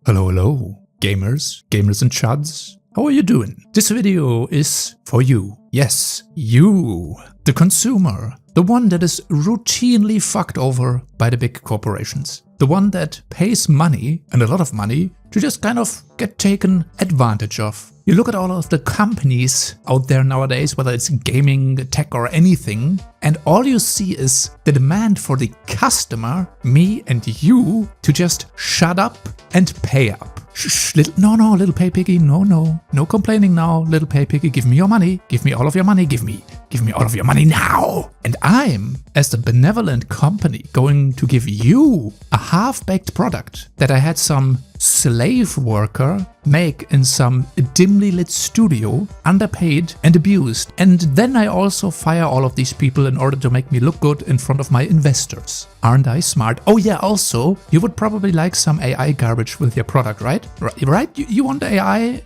Hello, gamers and chuds. How are you doing? This video is for you. Yes, you, the consumer. The one that is routinely fucked over by the big corporations. The one that pays money, and a lot of money, to just kind of get taken advantage of. You look at all of the companies out there nowadays, whether it's gaming, tech or anything, and all you see is the demand for the customer, me and you, to just shut up and pay up. Shh, little pay piggy, no complaining now, little pay piggy, give me your money, give me all of your money, give me all of your money now. And I'm, as the benevolent company, going to give you a half-baked product that I had some slave worker make in some dimly lit studio, underpaid and abused. And then I also fire all of these people in order to make me look good in front of my investors. Aren't I smart? Oh yeah, also, you would probably like some AI garbage with your product, right? Right? You want AI?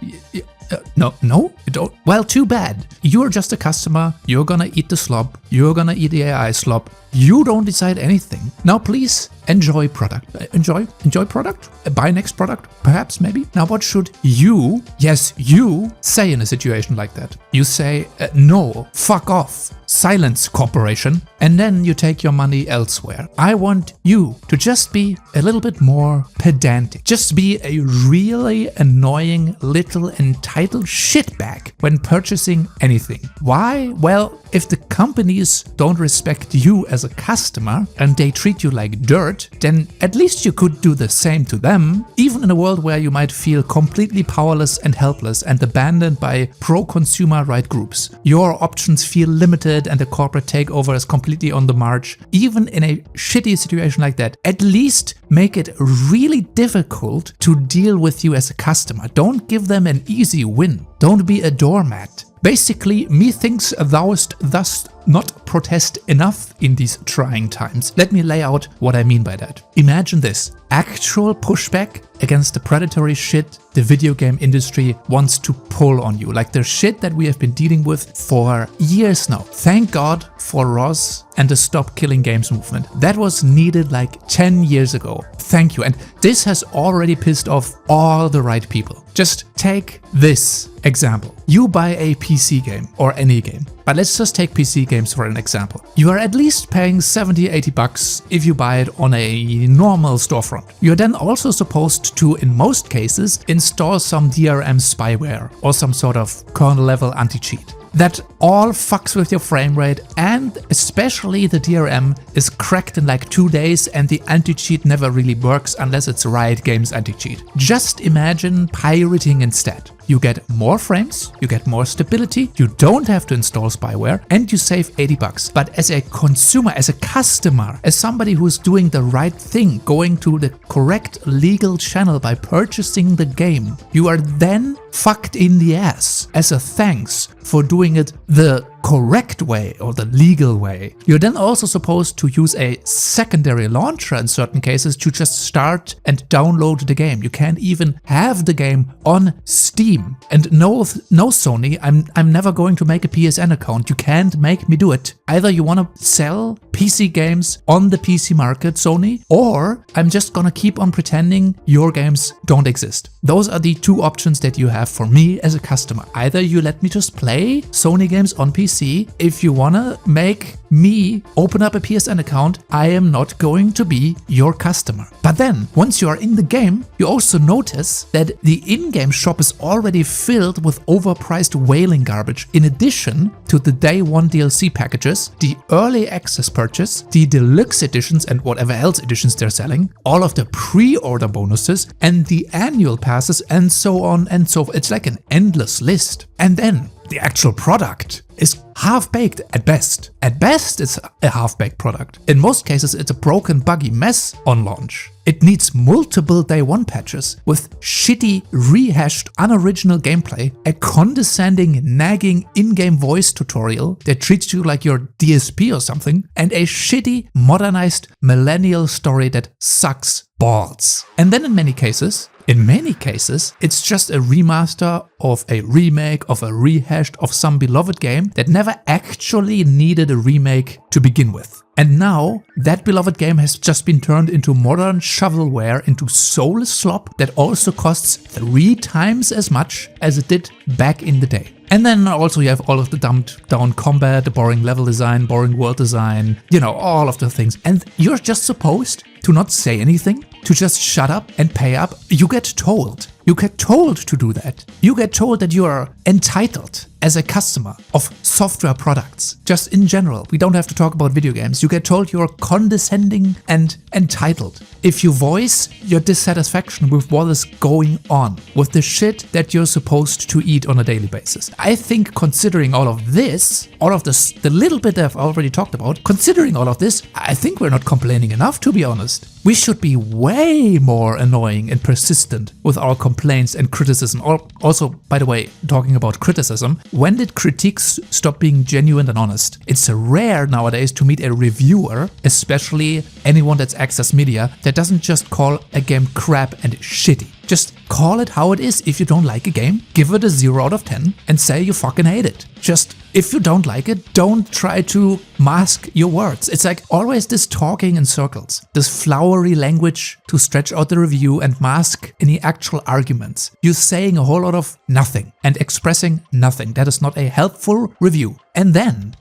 No, you don't? Well, too bad. You're just a customer, you're gonna eat the slop, you're gonna eat the AI slop. You don't decide anything. Now please enjoy product. Enjoy product? Buy next product? Perhaps, maybe? Now what should you, yes you, say in a situation like that? You say, no, fuck off, silence corporation, and then you take your money elsewhere. I want you to just be a little bit more pedantic. Just be a really annoying little entitled shitbag when purchasing anything. Why? Well, if the companies don't respect you as a customer and they treat you like dirt, then at least you could do the same to them, even in a world where you might feel completely powerless and helpless and abandoned by pro-consumer right groups. Your options feel limited and the corporate takeover is completely on the march. Even in a shitty situation like that, at least make it really difficult to deal with you as a customer. Don't give them an easy win. Don't be a doormat. Basically, methinks thou'st thus not protest enough in these trying times. Let me lay out what I mean by that. Imagine this. Actual pushback against the predatory shit the video game industry wants to pull on you. Like the shit that we have been dealing with for years now. Thank God for Ross and the Stop Killing Games movement. That was needed like 10 years ago. Thank you. And this has already pissed off all the right people. Just take this example. You buy a PC game or any game. But let's just take PC games for an example. You are at least paying 70-80 bucks if you buy it on a normal storefront. You're then also supposed to, in most cases, install some DRM spyware or some sort of kernel level anti-cheat. That all fucks with your frame rate, and especially the DRM is cracked in like 2 days and the anti-cheat never really works unless it's Riot Games anti-cheat. Just imagine pirating instead. You get more frames, you get more stability, you don't have to install spyware, and you save 80 bucks. But as a consumer, as a customer, as somebody who's doing the right thing, going to the correct legal channel by purchasing the game, you are then fucked in the ass as a thanks for doing it the correct way or the legal way. You're then also supposed to use a secondary launcher in certain cases to just start and download the game. You can't even have the game on Steam. And no Sony, I'm never going to make a PSN account. You can't make me do it. Either you want to sell PC games on the PC market, Sony, or I'm just gonna keep on pretending your games don't exist. Those are the two options that you have for me as a customer. Either you let me just play Sony games on PC. If you wanna make me open up a PSN account, I am not going to be your customer. But then, once you are in the game, you also notice that the in-game shop is already filled with overpriced whaling garbage. In addition to the day one DLC packages, the early access purchase, the deluxe editions and whatever else editions they're selling, all of the pre-order bonuses and the annual passes and so on and so forth. It's like an endless list. And then the actual product is half-baked at best. At best, it's a half-baked product. In most cases, it's a broken, buggy mess on launch. It needs multiple day one patches with shitty, rehashed, unoriginal gameplay, a condescending, nagging in-game voice tutorial that treats you like your DSP or something, and a shitty, modernized, millennial story that sucks balls. And then in many cases, it's just a remaster of a remake of a rehashed of some beloved game that never actually needed a remake to begin with. And now that beloved game has just been turned into modern shovelware, into soulless slop that also costs 3 times as much as it did back in the day. And then also you have all of the dumbed down combat, the boring level design, boring world design, you know, all of the things. And you're just supposed to not say anything, to just shut up and pay up. You get told. You get told to do that. You get told that you are entitled as a customer of software products. Just in general, we don't have to talk about video games. You get told you're condescending and entitled if you voice your dissatisfaction with what is going on, with the shit that you're supposed to eat on a daily basis. I think considering all of this, the little bit I've already talked about, considering all of this, I think we're not complaining enough, to be honest. We should be way more annoying and persistent with our complaints and criticism. Also, by the way, talking about criticism, when did critiques stop being genuine and honest? It's rare nowadays to meet a reviewer, especially anyone that's access media, that doesn't just call a game crap and shitty. Just call it how it is. If you don't like a game, give it a 0 out of 10 and say you fucking hate it. Just, if you don't like it, don't try to mask your words. It's like always this talking in circles, this flowery language to stretch out the review and mask any actual arguments. You're saying a whole lot of nothing and expressing nothing. That is not a helpful review. And then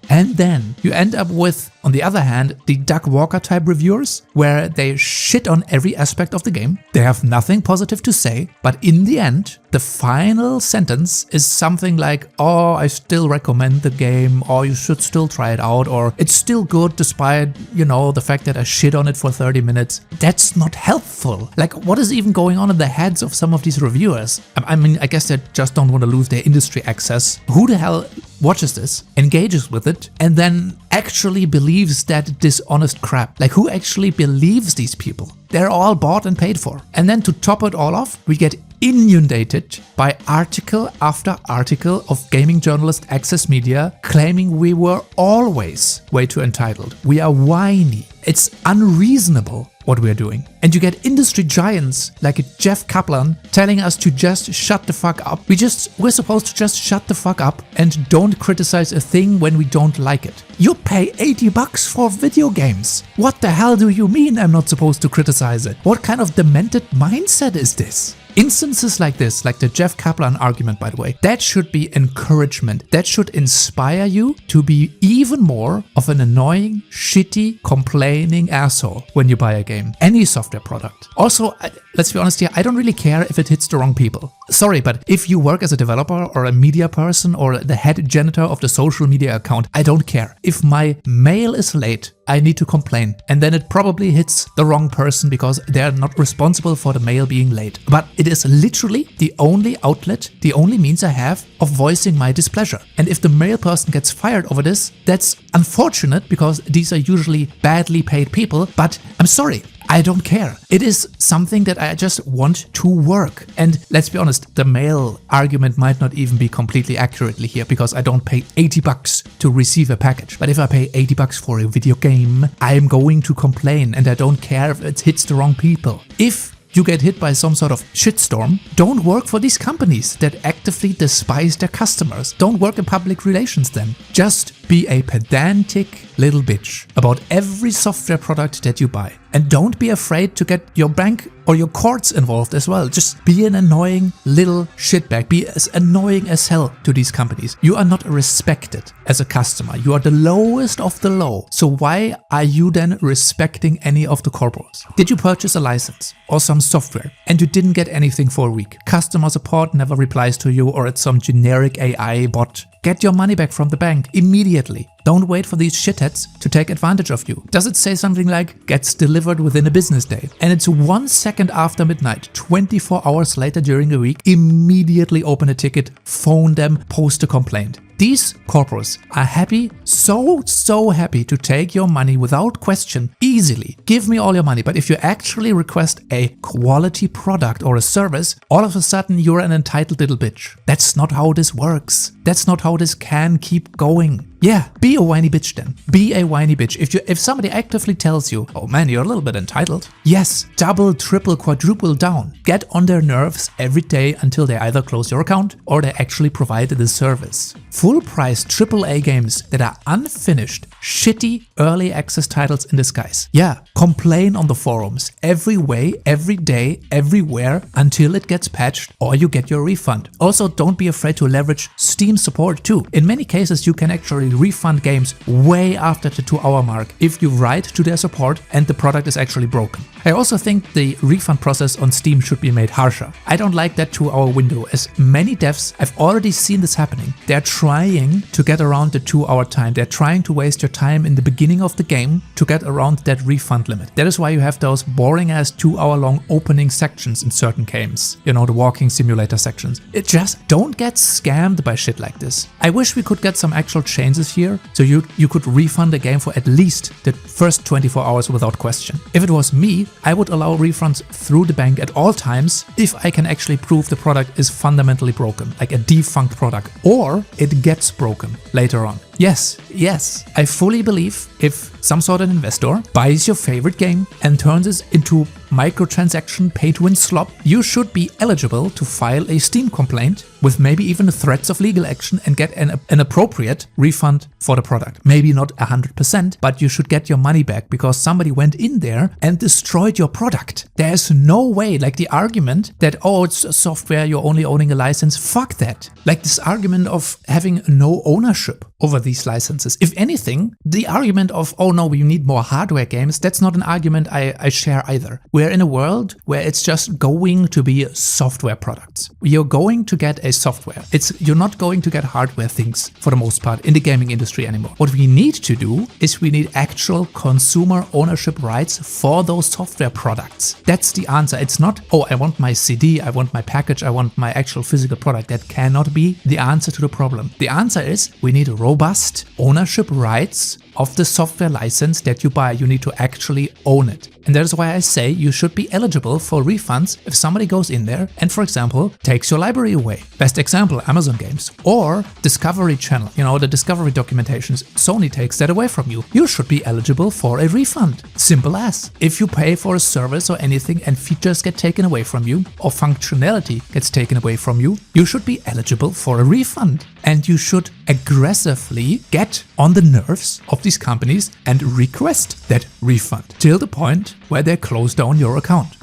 you end up with, on the other hand, the Doug Walker type reviewers, where they shit on every aspect of the game. They have nothing positive to say, but in the end, the final sentence is something like, oh, I still recommend the game, or you should still try it out, or it's still good despite, you know, the fact that I shit on it for 30 minutes. That's not helpful. Like, what is even going on in the heads of some of these reviewers? I mean, I guess they just don't want to lose their industry access. Who the hell watches this, engages with it, and then actually believes that dishonest crap? Like, who actually believes these people? They're all bought and paid for. And then to top it all off, we get inundated by article after article of gaming journalist access media claiming we were always way too entitled. We are whiny. It's unreasonable what we're doing. And you get industry giants like Jeff Kaplan telling us to just shut the fuck up. We're supposed to just shut the fuck up and don't criticize a thing when we don't like it. You pay $80 for video games. What the hell do you mean I'm not supposed to criticize it? What kind of demented mindset is this? Instances like this, like the Jeff Kaplan argument, by the way, that should be encouragement. That should inspire you to be even more of an annoying, shitty, complaining asshole when you buy a game. Any software product. Also, let's be honest here, I don't really care if it hits the wrong people. Sorry, but if you work as a developer or a media person or the head janitor of the social media account, I don't care. If my mail is late, I need to complain, and then it probably hits the wrong person because they're not responsible for the mail being late. But it is literally the only outlet, the only means I have of voicing my displeasure. And if the mail person gets fired over this, that's unfortunate because these are usually badly paid people, but I'm sorry. I don't care. It is something that I just want to work. And let's be honest, the mail argument might not even be completely accurately here because I don't pay $80 to receive a package. But if I pay $80 for a video game, I'm going to complain, and I don't care if it hits the wrong people. If you get hit by some sort of shitstorm, don't work for these companies that actively despise their customers. Don't work in public relations then. Just be a pedantic little bitch about every software product that you buy. And don't be afraid to get your bank or your courts involved as well. Just be an annoying little shitbag. Be as annoying as hell to these companies. You are not respected as a customer. You are the lowest of the low. So why are you then respecting any of the corporates? Did you purchase a license or some software and you didn't get anything for a week? Customer support never replies to you, or it's some generic AI bot. Get your money back from the bank immediately. Don't wait for these shitheads to take advantage of you. Does it say something like, gets delivered within a business day? And it's 1 second after midnight, 24 hours later during the week, immediately open a ticket, phone them, post a complaint. These corporates are happy, so happy to take your money without question, easily. Give me all your money. But if you actually request a quality product or a service, all of a sudden you're an entitled little bitch. That's not how this works. That's not how this can keep going. Yeah, be a whiny bitch then. Be a whiny bitch. If somebody actively tells you, oh man, you're a little bit entitled, yes, double, triple, quadruple down. Get on their nerves every day until they either close your account or they actually provide the service. Full price AAA games that are unfinished, shitty early access titles in disguise. Yeah, complain on the forums every way, every day, everywhere until it gets patched or you get your refund. Also, don't be afraid to leverage Steam support too. In many cases, you can actually refund games way after the 2-hour mark if you write to their support and the product is actually broken. I also think the refund process on Steam should be made harsher. I don't like that 2-hour window, as many devs, I've already seen this happening. They're trying to get around the 2-hour time. They're trying to waste your time in the beginning of the game to get around that refund limit. That is why you have those boring ass 2-hour long opening sections in certain games. You know, the walking simulator sections. It just don't get scammed by shit like this. I wish we could get some actual changes here so you could refund a game for at least the first 24 hours without question. If it was me, I would allow refunds through the bank at all times if I can actually prove the product is fundamentally broken, like a defunct product, or it gets broken later on. Yes, I fully believe if some sort of investor buys your favorite game and turns it into microtransaction pay-to-win slop, you should be eligible to file a Steam complaint with maybe even threats of legal action and get an appropriate refund for the product. Maybe not 100%, but you should get your money back because somebody went in there and destroyed your product. There's no way, like the argument that, oh, it's software, you're only owning a license, fuck that. Like this argument of having no ownership over these licenses. If anything, the argument of, oh no, we need more hardware games, that's not an argument I share either. We're in a world where it's just going to be software products. You're going to get a software. You're not going to get hardware things for the most part in the gaming industry anymore. What we need to do is we need actual consumer ownership rights for those software products. That's the answer. It's not, oh, I want my CD, I want my package, I want my actual physical product. That cannot be the answer to the problem. The answer is we need robust ownership rights of the software license that you buy. You need to actually own it. And that is why I say you should be eligible for refunds if somebody goes in there and, for example, takes your library away. Best example, Amazon games. Or Discovery Channel, you know, the Discovery documentations. Sony takes that away from you. You should be eligible for a refund. Simple as. If you pay for a service or anything and features get taken away from you or functionality gets taken away from you, you should be eligible for a refund. And you should aggressively get on the nerves of these companies and request that refund till the point where they close down your account.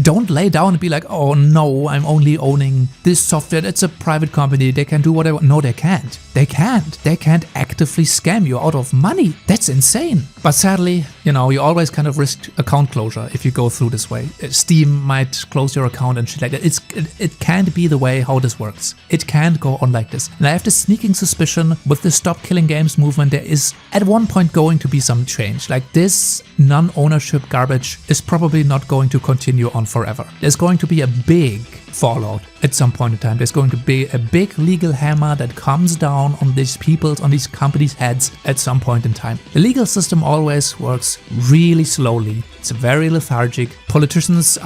Don't lay down and be like, oh no, I'm only owning this software. That's a private company. They can do whatever. No, they can't. They can't. They can't actively scam you out of money. That's insane. But sadly, you know, you always kind of risk account closure if you go through this way. Steam might close your account and shit like that. It can't be the way how this works. It can't go on like this. And I have this sneaking suspicion with the Stop Killing Games movement, there is at one point going to be some change. Like this non-ownership garbage is probably not going to continue on forever. There's going to be a big fallout at some point in time. There's going to be a big legal hammer that comes down on these companies' heads at some point in time. The legal system always works really slowly. It's very lethargic. Politicians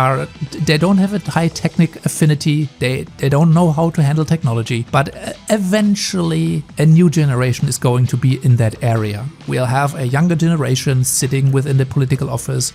they don't have a high technical affinity. They don't know how to handle technology. But eventually a new generation is going to be in that area. We'll have a younger generation sitting within the political office.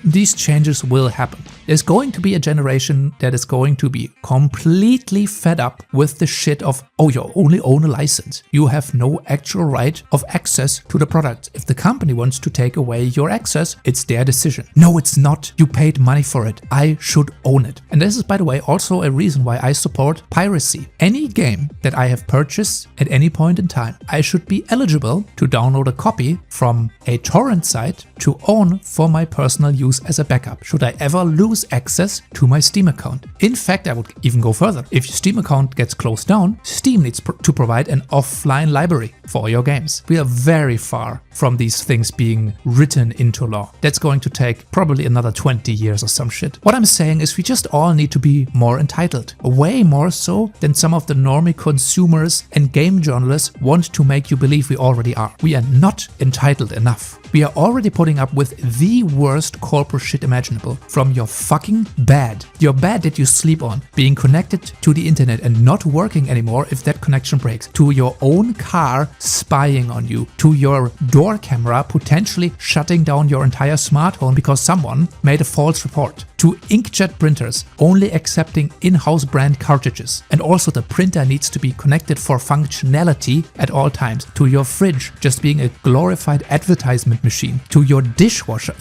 These changes will happen. There's going to be a generation that is going to be completely fed up with the shit of, oh, you only own a license. You have no actual right of access to the product. If the company wants to take away your access, it's their decision. No, it's not. You paid money for it. I should own it. And this is, by the way, also a reason why I support piracy. Any game that I have purchased at any point in time, I should be eligible to download a copy from a torrent site to own for my personal use as a backup, should I ever lose access to my Steam account. In fact, I would even go further. If your Steam account gets closed down, Steam needs to provide an offline library for your games. We are very far from these things being written into law. That's going to take probably another 20 years or some shit. What I'm saying is we just all need to be more entitled. Way more so than some of the normie consumers and game journalists want to make you believe we already are. We are not entitled enough. We are already putting up with the worst corporate shit imaginable. From your fucking bed, your bed that you sleep on, being connected to the internet and not working anymore if that connection breaks, to your own car spying on you, to your door camera potentially shutting down your entire smart home because someone made a false report, to inkjet printers only accepting in-house brand cartridges, and also the printer needs to be connected for functionality at all times, to your fridge just being a glorified advertisement machine, to your dishwasher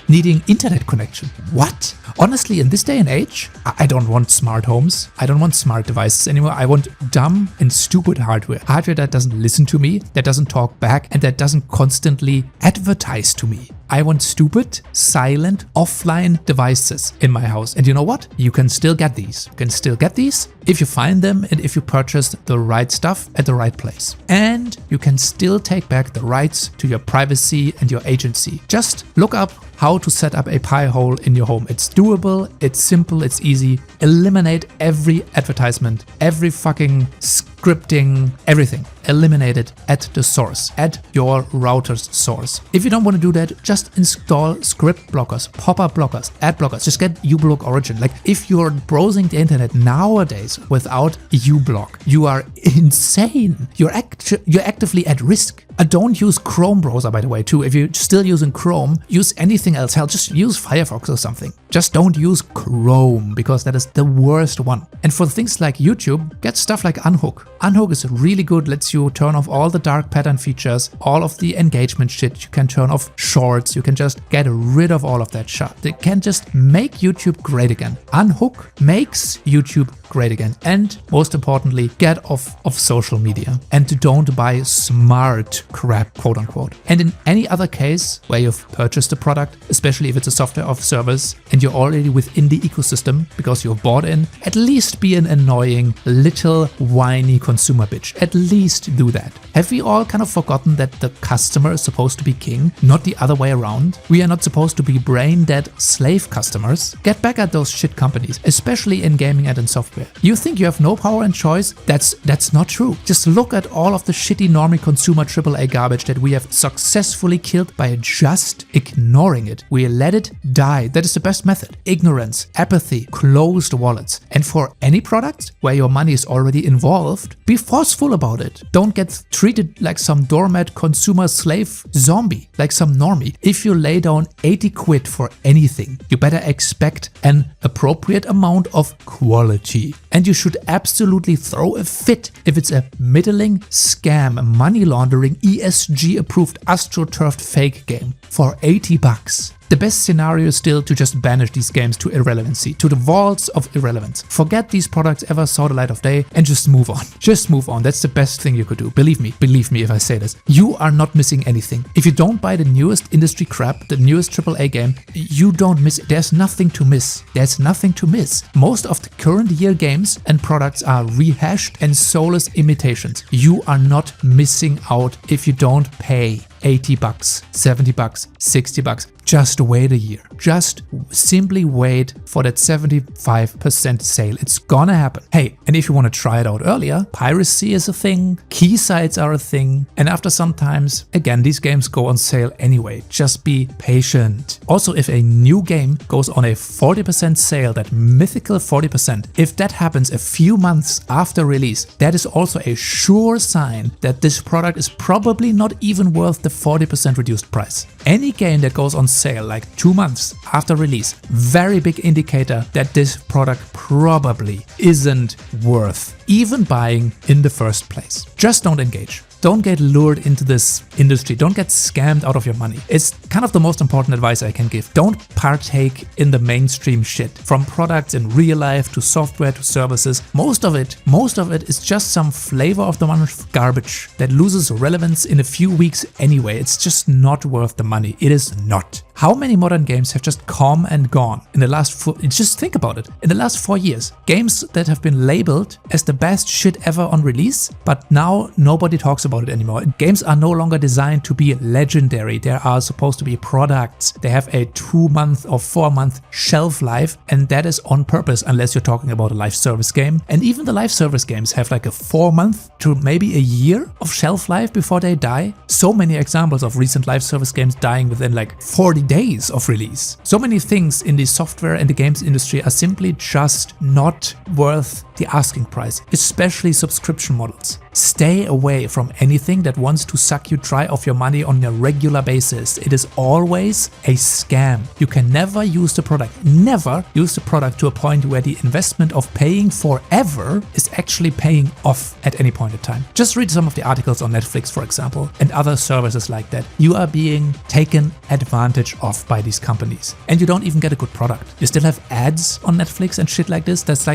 needing internet connection. What? Honestly, in this day and age, I don't want smart homes. I don't want smart devices anymore. I want dumb and stupid hardware. Hardware that doesn't listen to me, that doesn't talk back, and that doesn't constantly advertise to me. I want stupid, silent, offline devices in my house. And you know what? You can still get these. You can still get these if you find them and if you purchase the right stuff at the right place. And you can still take back the rights to your privacy and your agency. Just look up how to set up a Pi hole in your home. It's doable, it's simple, it's easy. Eliminate every advertisement, every fucking scripting, everything. Eliminate it at the source, at your router's source. If you don't want to do that, just install script blockers, pop-up blockers, ad blockers. Just get Ublock Origin. Like, if you're browsing the internet nowadays without Ublock, you are insane. You're actively at risk. Don't use Chrome browser, by the way, too. If you're still using Chrome, use anything else. Hell, just use Firefox or something. Just don't use Chrome, because that is the worst one. And for things like YouTube, get stuff like Unhook. Unhook is really good, lets you turn off all the dark pattern features, all of the engagement shit. You can turn off shorts. You can just get rid of all of that shit. They can just make YouTube great again. Unhook makes YouTube great again. And most importantly, get off of social media and don't buy smart crap, quote unquote. And in any other case where you've purchased a product, especially if it's a software of service and you're already within the ecosystem because you've bought in, at least be an annoying little whiny consumer bitch. At least do that. Have we all kind of forgotten that the customer is supposed to be king, not the other way around? We are not supposed to be brain dead slave customers. Get back at those shit companies, especially in gaming and in software. You think you have no power and choice? That's not true. Just look at all of the shitty normie consumer AAA garbage that we have successfully killed by just ignoring it. We let it die. That is the best method. Ignorance, apathy, closed wallets. And for any product where your money is already involved, be forceful about it. Don't get treated like some doormat consumer slave zombie, like some normie. If you lay down 80 quid for anything, you better expect an appropriate amount of quality. And you should absolutely throw a fit if it's a middling scam, money laundering, ESG approved astroturfed fake game for 80 bucks. The best scenario is still to just banish these games to irrelevancy, to the vaults of irrelevance. Forget these products ever saw the light of day and just move on. Just move on. That's the best thing you could do. Believe me if I say this. You are not missing anything. If you don't buy the newest industry crap, the newest AAA game, you don't miss it. There's nothing to miss. There's nothing to miss. Most of the current year games and products are rehashed and soulless imitations. You are not missing out if you don't pay 80 bucks, 70 bucks, 60 bucks. Just wait a year. Just simply wait for that 75% sale. It's gonna happen. Hey, and if you want to try it out earlier, piracy is a thing, key sites are a thing, and after sometimes, again, these games go on sale anyway. Just be patient. Also, if a new game goes on a 40% sale, that mythical 40%, if that happens a few months after release, that is also a sure sign that this product is probably not even worth the 40% reduced price. Any game that goes on sale like 2 months after release, very big indicator that this product probably isn't worth even buying in the first place. Just don't engage. Don't get lured into this industry. Don't get scammed out of your money. It's kind of the most important advice I can give. Don't partake in the mainstream shit. From products in real life to software to services, most of it is just some flavor of the month garbage that loses relevance in a few weeks anyway. It's just not worth the money. It is not. How many modern games have just come and gone in the last just think about it. In the last 4 years, games that have been labeled as the best shit ever on release, but now nobody talks about it anymore. Games are no longer designed to be legendary. They are supposed to be products. They have a 2-month or 4-month shelf life, and that is on purpose unless you're talking about a live service game. And even the live service games have like a 4-month to maybe a year of shelf life before they die. So many examples of recent live service games dying within like 40 days of release. So many things in the software and the games industry are simply just not worth the asking price, especially subscription models. Stay away from anything that wants to suck you dry of your money on a regular basis. It is always a scam. You can never use the product, never use the product to a point where the investment of paying forever is actually paying off at any point in time. Just read some of the articles on Netflix, for example, and other services like that. You are being taken advantage of by these companies, and you don't even get a good product. You still have ads on Netflix and shit like this. That's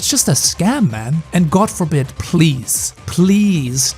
just a scam, man. And God forbid, please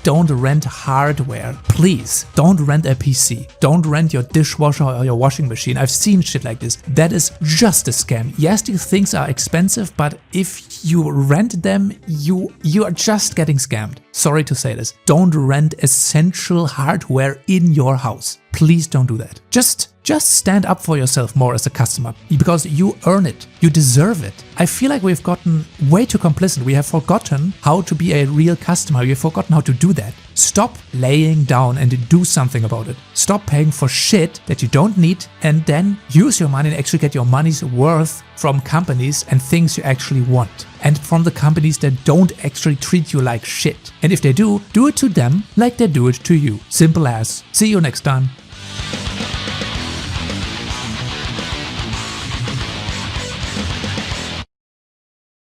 don't rent hardware. Please don't rent a PC. Don't rent your dishwasher or your washing machine. I've seen shit like this. That is just a scam. Yes, these things are expensive, but if you rent them, you are just getting scammed. Sorry to say this. Don't rent essential hardware in your house. Please don't do that. Just stand up for yourself more as a customer, because you earn it. You deserve it. I feel like we've gotten way too complacent. We have forgotten how to be a real customer. We have forgotten how to do that. Stop laying down and do something about it. Stop paying for shit that you don't need, and then use your money and actually get your money's worth from companies and things you actually want. And from the companies that don't actually treat you like shit. And if they do it to them like they do it to you. Simple as. See you next time.